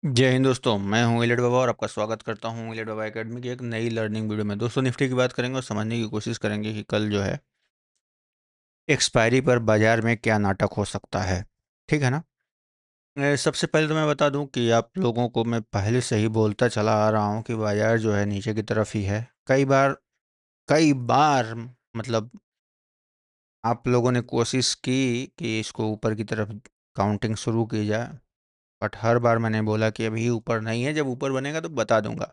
जय हिंद दोस्तों, मैं हूं इलेट बाबा और आपका स्वागत करता हूं इलेट बाबा एकेडमी की एक नई लर्निंग वीडियो में। दोस्तों, निफ्टी की बात करेंगे और समझने की कोशिश करेंगे कि कल जो है एक्सपायरी पर बाजार में क्या नाटक हो सकता है। ठीक है ना। सबसे पहले तो मैं बता दूं कि आप लोगों को मैं पहले से ही बोलता चला आ रहा हूं कि बाजार जो है नीचे की तरफ ही है। कई बार मतलब आप लोगों ने कोशिश की कि इसको ऊपर की तरफ काउंटिंग शुरू की जाए, बट हर बार मैंने बोला कि अभी ऊपर नहीं है, जब ऊपर बनेगा तो बता दूंगा।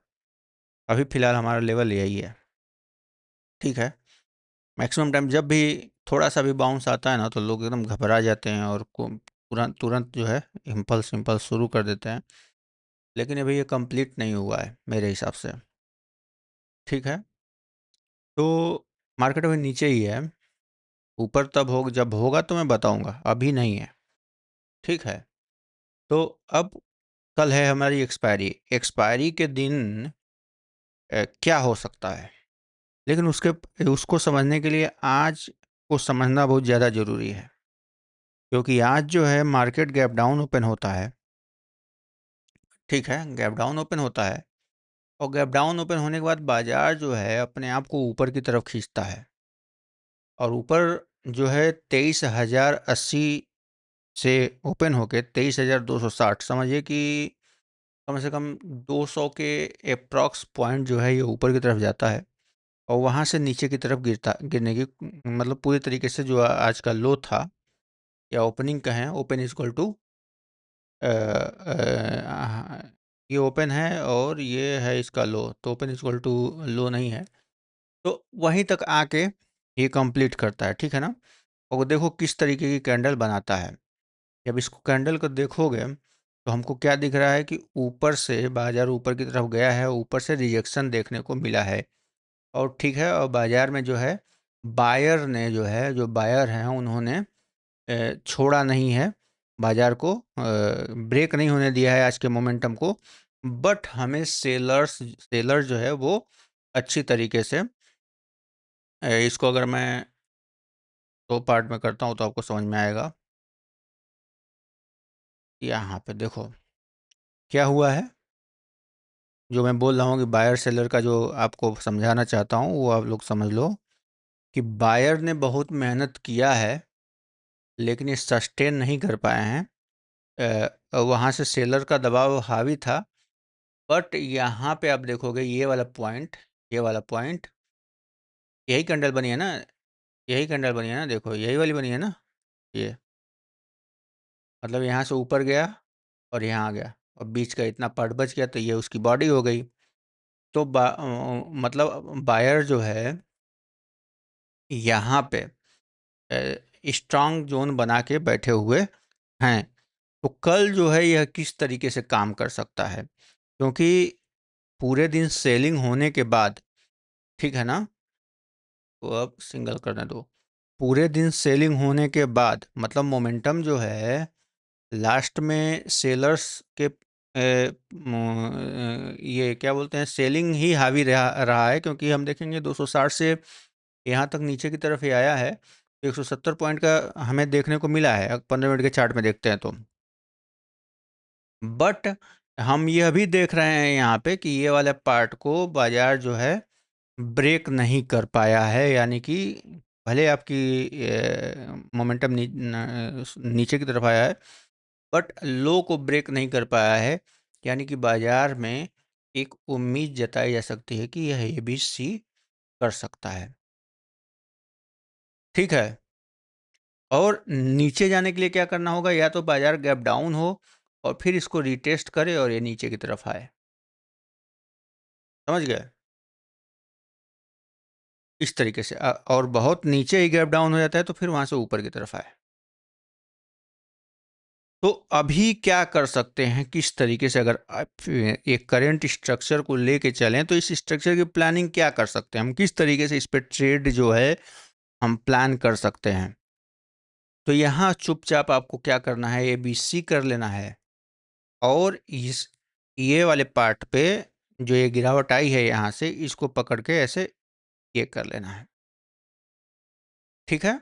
अभी फ़िलहाल हमारा लेवल यही है। ठीक है। मैक्सिमम टाइम जब भी थोड़ा सा भी बाउंस आता है ना तो लोग एकदम घबरा जाते हैं और तुरंत तुरंत जो है इम्पल्स इम्पल्स शुरू कर देते हैं। लेकिन अभी ये कंप्लीट नहीं हुआ है मेरे हिसाब से। ठीक है। तो मार्केट अभी नीचे ही है। ऊपर तब हो जब होगा तो मैं बताऊंगा, अभी नहीं है। ठीक है। तो अब कल है हमारी एक्सपायरी। एक्सपायरी के दिन क्या हो सकता है, लेकिन उसके उसको समझने के लिए आज को समझना बहुत ज़्यादा ज़रूरी है। क्योंकि आज जो है मार्केट गैप डाउन ओपन होता है। ठीक है, गैप डाउन ओपन होता है और गैप डाउन ओपन होने के बाद बाजार जो है अपने आप को ऊपर की तरफ खींचता है और ऊपर जो है 23,080 से ओपन होके 23,260, समझिए कि कम से कम 200 के अप्रॉक्स पॉइंट जो है ये ऊपर की तरफ जाता है और वहाँ से नीचे की तरफ गिरने की मतलब पूरी तरीके से जो आज का लो था या ओपनिंग कहें, ओपन इज इक्वल टू ये ओपन है और ये है इसका लो, तो ओपन इक्वल टू लो नहीं है, तो वहीं तक आके ये कंप्लीट करता है। ठीक है ना। और देखो किस तरीके की कैंडल बनाता है। जब इसको कैंडल को देखोगे तो हमको क्या दिख रहा है कि ऊपर से बाजार ऊपर की तरफ गया है, ऊपर से रिजेक्शन देखने को मिला है। और ठीक है, और बाजार में जो है बायर ने जो है जो बायर हैं उन्होंने छोड़ा नहीं है बाजार को, ब्रेक नहीं होने दिया है आज के मोमेंटम को। बट हमें सेलर जो है वो अच्छी तरीके से इसको अगर मैं दो पार्ट में करता हूँ तो आपको समझ में आएगा। यहाँ पे देखो क्या हुआ है। जो मैं बोल रहा हूँ कि बायर सेलर का जो आपको समझाना चाहता हूँ वो आप लोग समझ लो कि बायर ने बहुत मेहनत किया है लेकिन ये सस्टेन नहीं कर पाए हैं। वहाँ से सेलर का दबाव हावी था। बट यहाँ पे आप देखोगे ये वाला पॉइंट यही कैंडल बनी है ना, यही कैंडल बनी है ना, देखो यही वाली बनी है ना। ये मतलब यहाँ से ऊपर गया और यहाँ आ गया और बीच का इतना पार्ट बच गया तो ये उसकी बॉडी हो गई। तो मतलब बायर जो है यहाँ पे स्ट्रांग जोन बना के बैठे हुए हैं। तो कल जो है यह किस तरीके से काम कर सकता है, क्योंकि पूरे दिन सेलिंग होने के बाद, ठीक है ना, तो अब सिंगल करने दो। पूरे दिन सेलिंग होने के बाद मतलब मोमेंटम जो है लास्ट में सेलर्स के ये क्या बोलते हैं, सेलिंग ही हावी रहा है। क्योंकि हम देखेंगे 260 से यहाँ तक नीचे की तरफ ही आया है। 170 पॉइंट का हमें देखने को मिला है 15 मिनट के चार्ट में देखते हैं तो। बट हम यह भी देख रहे हैं यहाँ पे कि ये वाले पार्ट को बाजार जो है ब्रेक नहीं कर पाया है। यानी कि भले आपकी मोमेंटम नीचे की तरफ आया है बट लो को ब्रेक नहीं कर पाया है। यानी कि बाजार में एक उम्मीद जताई जा सकती है कि यह ABC कर सकता है। ठीक है। और नीचे जाने के लिए क्या करना होगा, या तो बाजार गैप डाउन हो और फिर इसको रिटेस्ट करे और ये नीचे की तरफ आए। समझ गए। इस तरीके से और बहुत नीचे ही गैप डाउन हो जाता है तो फिर वहां से ऊपर की तरफ आए। तो अभी क्या कर सकते हैं, किस तरीके से अगर आप एक करंट स्ट्रक्चर को लेके चलें तो इस स्ट्रक्चर की प्लानिंग क्या कर सकते हैं हम, किस तरीके से इस पे ट्रेड जो है हम प्लान कर सकते हैं। तो यहाँ चुपचाप आपको क्या करना है, ABC कर लेना है और इस ये वाले पार्ट पे जो ये गिरावट आई है यहाँ से इसको पकड़ के ऐसे ये कर लेना है। ठीक है।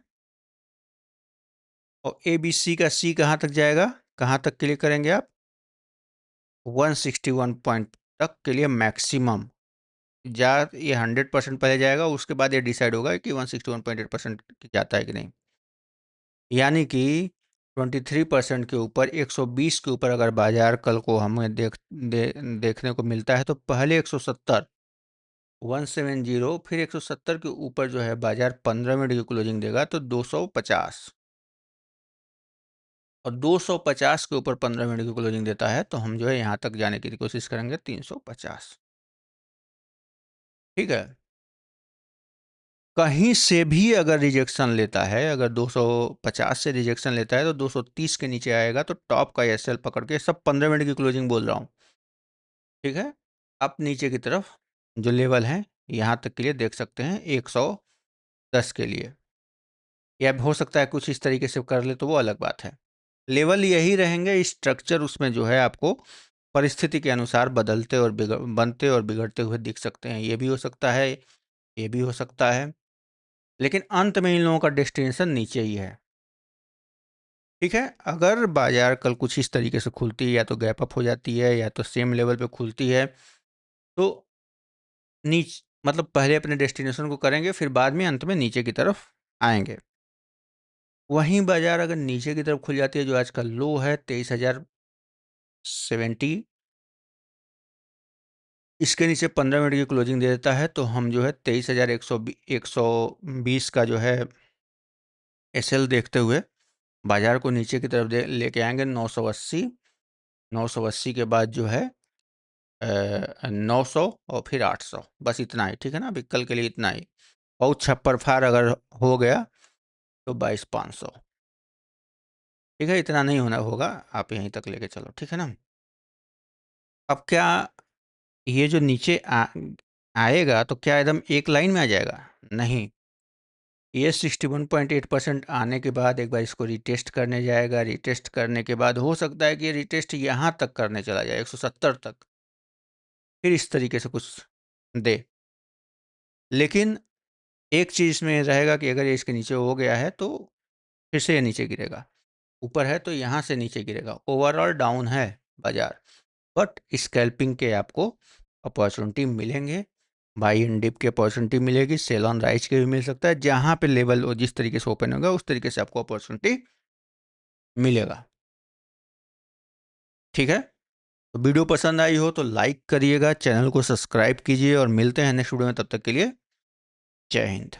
और ABC का C कहाँ तक जाएगा, कहाँ तक क्लिक करेंगे आप, 161 पॉइंट तक के लिए मैक्सिमम जा, ये 100% पहले जाएगा, उसके बाद ये डिसाइड होगा कि 161.8% जाता है कि नहीं। यानी कि 23% के ऊपर, 120 के ऊपर अगर बाजार कल को हमें देखने को मिलता है, तो पहले 170, 170, फिर 170 के ऊपर जो है बाजार 15 मिनट की क्लोजिंग देगा तो 250, और 250 के ऊपर 15 मिनट की क्लोजिंग देता है तो हम जो है यहाँ तक जाने की कोशिश करेंगे 350। ठीक है। कहीं से भी अगर रिजेक्शन लेता है, अगर 250 से रिजेक्शन लेता है तो 230 के नीचे आएगा तो टॉप का एसएल पकड़ के, सब 15 मिनट की क्लोजिंग बोल रहा हूँ। ठीक है। आप नीचे की तरफ जो लेवल है यहाँ तक के लिए देख सकते हैं 110 के लिए, या हो सकता है कुछ इस तरीके से कर ले तो वो अलग बात है। लेवल यही रहेंगे, स्ट्रक्चर उसमें जो है आपको परिस्थिति के अनुसार बदलते और बनते और बिगड़ते हुए दिख सकते हैं। ये भी हो सकता है, ये भी हो सकता है, लेकिन अंत में इन लोगों का डेस्टिनेशन नीचे ही है। ठीक है। अगर बाजार कल कुछ इस तरीके से खुलती है, या तो गैप अप हो जाती है या तो सेम लेवल पे खुलती है, तो मतलब पहले अपने डेस्टिनेशन को करेंगे, फिर बाद में अंत में नीचे की तरफ आएंगे। वहीं बाजार अगर नीचे की तरफ खुल जाती है, जो आज का लो है 23,070, इसके नीचे 15 मिनट की क्लोजिंग दे देता है तो हम जो है 23,120 का जो है एसएल देखते हुए बाजार को नीचे की तरफ लेके आएंगे 980, 980 के बाद जो है 900 और फिर 800, बस इतना ही। ठीक है ना, अभी कल के लिए इतना ही। बहुत छप्पर फाड़ अगर हो गया तो 22,500। ठीक है, इतना नहीं होना होगा, आप यहीं तक लेके चलो। ठीक है ना। अब क्या ये जो नीचे आएगा तो क्या एकदम एक लाइन में आ जाएगा? नहीं, ये 61.8% आने के बाद एक बार इसको रिटेस्ट करने जाएगा। रिटेस्ट करने के बाद हो सकता है कि ये रिटेस्ट यहाँ तक करने चला जाए 170 तक, फिर इस तरीके से कुछ दे। लेकिन एक चीज़ इसमें रहेगा कि अगर ये इसके नीचे हो गया है तो फिर से ये नीचे गिरेगा, ऊपर है तो यहाँ से नीचे गिरेगा। ओवरऑल डाउन है बाजार, बट स्कैल्पिंग के आपको अपॉर्चुनिटी मिलेंगे, बाई एंड डिप की अपॉर्चुनिटी मिलेगी, सेल ऑन राइज के भी मिल सकता है। जहाँ पे लेवल जिस तरीके से ओपन होगा उस तरीके से आपको अपॉर्चुनिटी मिलेगा। ठीक है। तो वीडियो पसंद आई हो तो लाइक करिएगा, चैनल को सब्सक्राइब कीजिए, और मिलते हैं नेक्स्ट वीडियो में। तब तक के लिए जय हिंद।